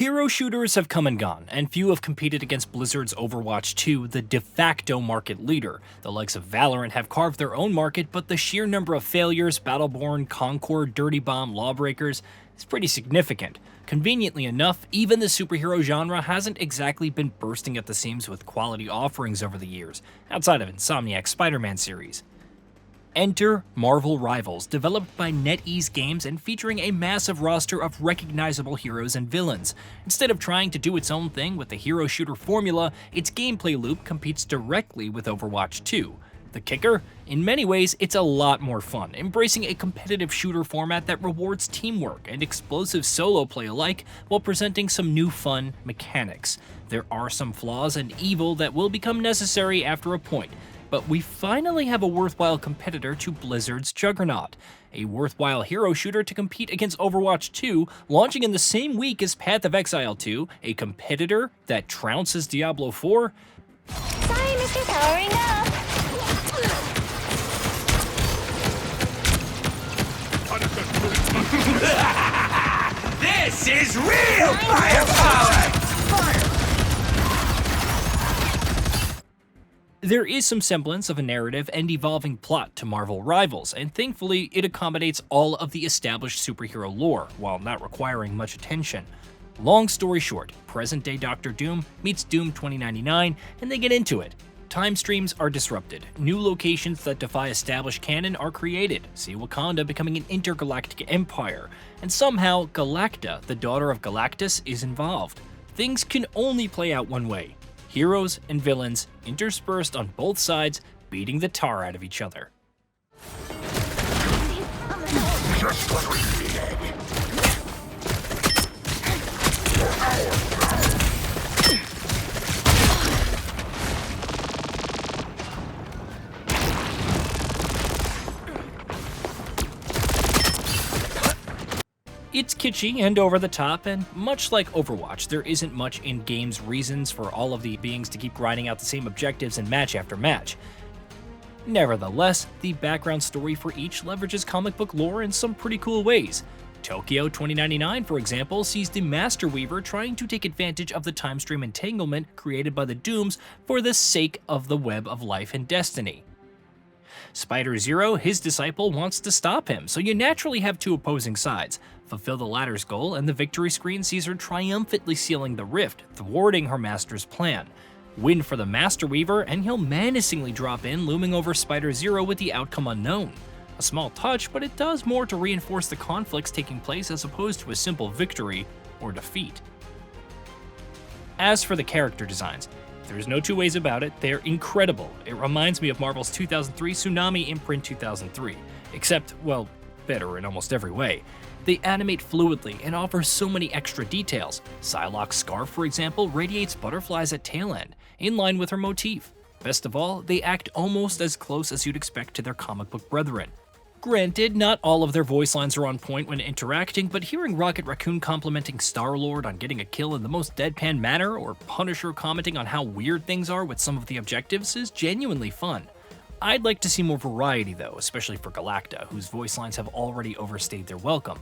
Hero shooters have come and gone, and few have competed against Blizzard's Overwatch 2, the de facto market leader. The likes of Valorant have carved their own market, but the sheer number of failures, Battleborn, Concord, Dirty Bomb, Lawbreakers, is pretty significant. Conveniently enough, even the superhero genre hasn't exactly been bursting at the seams with quality offerings over the years, outside of Insomniac's Spider-Man series. Enter Marvel Rivals, developed by NetEase Games and featuring a massive roster of recognizable heroes and villains. Instead of trying to do its own thing with the hero shooter formula, its gameplay loop competes directly with Overwatch 2. The kicker? In many ways, it's a lot more fun, embracing a competitive shooter format that rewards teamwork and explosive solo play alike while presenting some new fun mechanics. There are some flaws and evil that will become necessary after a point, but we finally have a worthwhile competitor to Blizzard's juggernaut. A worthwhile hero shooter to compete against Overwatch 2, launching in the same week as Path of Exile 2, a competitor that trounces Diablo 4. Sorry, Mr. Powering Up! This is real firepower! There is some semblance of a narrative and evolving plot to Marvel Rivals, and thankfully it accommodates all of the established superhero lore, while not requiring much attention. Long story short, present-day Doctor Doom meets Doom 2099, and they get into it. Time streams are disrupted, new locations that defy established canon are created, see Wakanda becoming an intergalactic empire, and somehow Galacta, the daughter of Galactus, is involved. Things can only play out one way. Heroes and villains interspersed on both sides, beating the tar out of each other. Just what we needed. It's kitschy and over the top, and much like Overwatch, there isn't much in-game's reasons for all of the beings to keep grinding out the same objectives in match after match. Nevertheless, the background story for each leverages comic book lore in some pretty cool ways. Tokyo 2099, for example, sees the Master Weaver trying to take advantage of the time stream entanglement created by the Dooms for the sake of the web of life and destiny. Spider-Zero, his disciple, wants to stop him, so you naturally have two opposing sides. Fulfill the latter's goal, and the victory screen sees her triumphantly sealing the rift, thwarting her master's plan. Win for the Master Weaver, and he'll menacingly drop in, looming over Spider-Zero with the outcome unknown. A small touch, but it does more to reinforce the conflicts taking place as opposed to a simple victory or defeat. As for the character designs, there's no two ways about it, they're incredible. It reminds me of Marvel's 2003 Tsunami imprint 2003, except, well, better in almost every way. They animate fluidly and offer so many extra details. Psylocke's scarf, for example, radiates butterflies at tail end, in line with her motif. Best of all, they act almost as close as you'd expect to their comic book brethren. Granted, not all of their voice lines are on point when interacting, but hearing Rocket Raccoon complimenting Star-Lord on getting a kill in the most deadpan manner, or Punisher commenting on how weird things are with some of the objectives, is genuinely fun. I'd like to see more variety though, especially for Galacta, whose voice lines have already overstayed their welcome.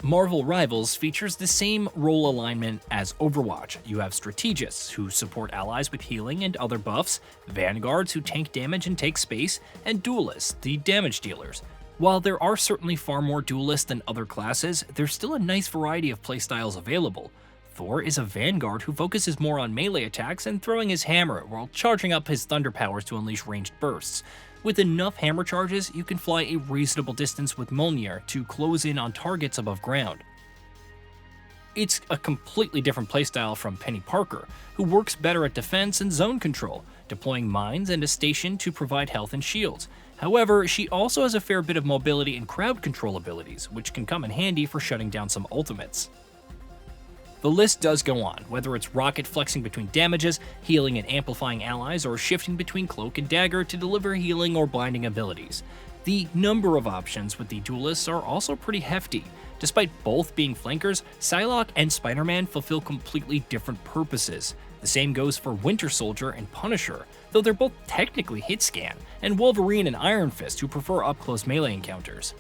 Marvel Rivals features the same role alignment as Overwatch. You have strategists, who support allies with healing and other buffs, vanguards who tank damage and take space, and duelists, the damage dealers. While there are certainly far more duelists than other classes, there's still a nice variety of playstyles available. Thor is a vanguard who focuses more on melee attacks and throwing his hammer while charging up his thunder powers to unleash ranged bursts. With enough hammer charges, you can fly a reasonable distance with Mjolnir to close in on targets above ground. It's a completely different playstyle from Penny Parker, who works better at defense and zone control, deploying mines and a station to provide health and shields. However, she also has a fair bit of mobility and crowd control abilities, which can come in handy for shutting down some ultimates. The list does go on, whether it's Rocket flexing between damages, healing and amplifying allies, or shifting between Cloak and Dagger to deliver healing or blinding abilities. The number of options with the duelists are also pretty hefty. Despite both being flankers, Psylocke and Spider-Man fulfill completely different purposes. The same goes for Winter Soldier and Punisher, though they're both technically hit-scan, and Wolverine and Iron Fist, who prefer up-close melee encounters.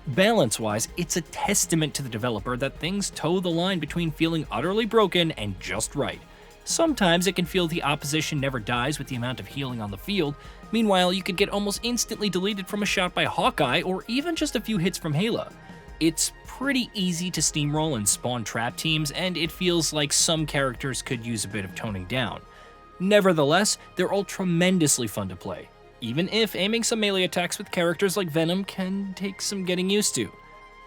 Balance-wise, it's a testament to the developer that things toe the line between feeling utterly broken and just right. Sometimes it can feel the opposition never dies with the amount of healing on the field. Meanwhile, you could get almost instantly deleted from a shot by Hawkeye or even just a few hits from Hela. It's pretty easy to steamroll and spawn trap teams, and it feels like some characters could use a bit of toning down. Nevertheless, they're all tremendously fun to play, even if aiming some melee attacks with characters like Venom can take some getting used to.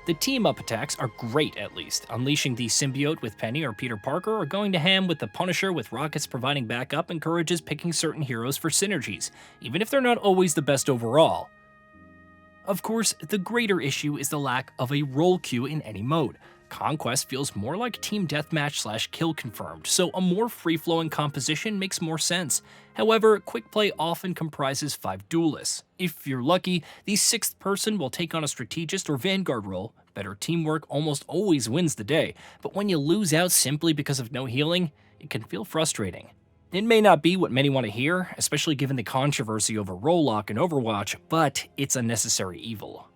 The team-up attacks are great at least, unleashing the symbiote with Penny or Peter Parker, or going to ham with the Punisher with Rockets providing backup encourages picking certain heroes for synergies, even if they're not always the best overall. Of course, the greater issue is the lack of a role queue in any mode. Conquest feels more like team deathmatch / kill confirmed, so a more free-flowing composition makes more sense. However, quick play often comprises 5 duelists. If you're lucky, the 6th person will take on a strategist or vanguard role. Better teamwork almost always wins the day, but when you lose out simply because of no healing, it can feel frustrating. It may not be what many want to hear, especially given the controversy over role lock in Overwatch, but it's a necessary evil.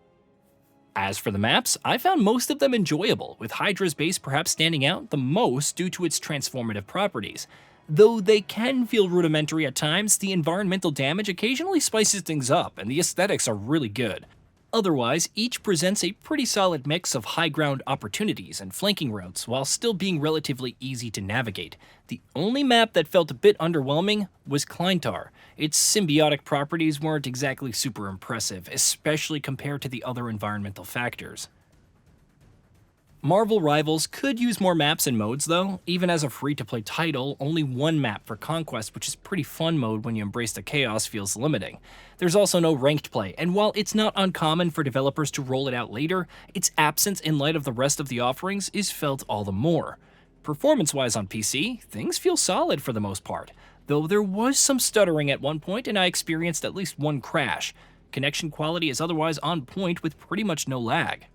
As for the maps, I found most of them enjoyable, with Hydra's base perhaps standing out the most due to its transformative properties. Though they can feel rudimentary at times, the environmental damage occasionally spices things up, and the aesthetics are really good. Otherwise, each presents a pretty solid mix of high ground opportunities and flanking routes, while still being relatively easy to navigate. The only map that felt a bit underwhelming was Kleintar. Its symbiotic properties weren't exactly super impressive, especially compared to the other environmental factors. Marvel Rivals could use more maps and modes though. Even as a free-to-play title, only one map for Conquest, which is pretty fun mode when you embrace the chaos, feels limiting. There's also no ranked play, and while it's not uncommon for developers to roll it out later, its absence in light of the rest of the offerings is felt all the more. Performance-wise on PC, things feel solid for the most part, though there was some stuttering at one point and I experienced at least one crash. Connection quality is otherwise on point with pretty much no lag.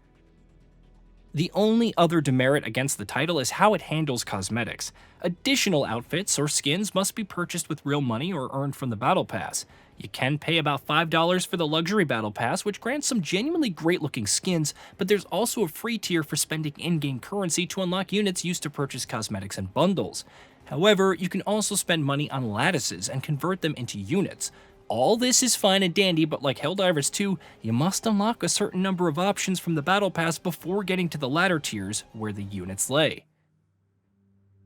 The only other demerit against the title is how it handles cosmetics. Additional outfits or skins must be purchased with real money or earned from the Battle Pass. You can pay about $5 for the Luxury Battle Pass, which grants some genuinely great-looking skins, but there's also a free tier for spending in-game currency to unlock units used to purchase cosmetics and bundles. However, you can also spend money on lattices and convert them into units. All this is fine and dandy, but like Helldivers 2, you must unlock a certain number of options from the Battle Pass before getting to the latter tiers where the units lay.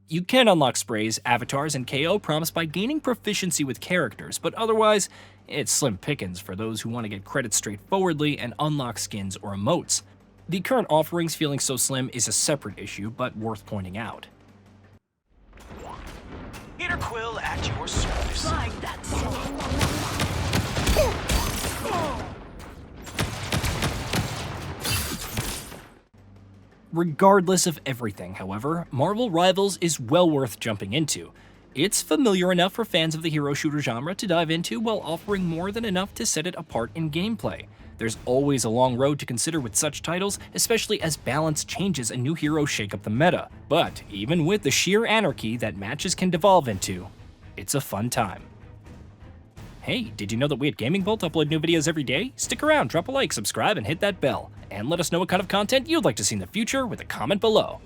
You can unlock sprays, avatars, and KO prompts by gaining proficiency with characters, but otherwise, it's slim pickings for those who want to get credits straightforwardly and unlock skins or emotes. The current offerings feeling so slim is a separate issue, but worth pointing out. Peter Quill at your service. Like that. Regardless of everything, however, Marvel Rivals is well worth jumping into. It's familiar enough for fans of the hero shooter genre to dive into while offering more than enough to set it apart in gameplay. There's always a long road to consider with such titles, especially as balance changes and new heroes shake up the meta. But even with the sheer anarchy that matches can devolve into, it's a fun time. Hey, did you know that we at GamingBolt upload new videos every day? Stick around, drop a like, subscribe, and hit that bell. And let us know what kind of content you'd like to see in the future with a comment below.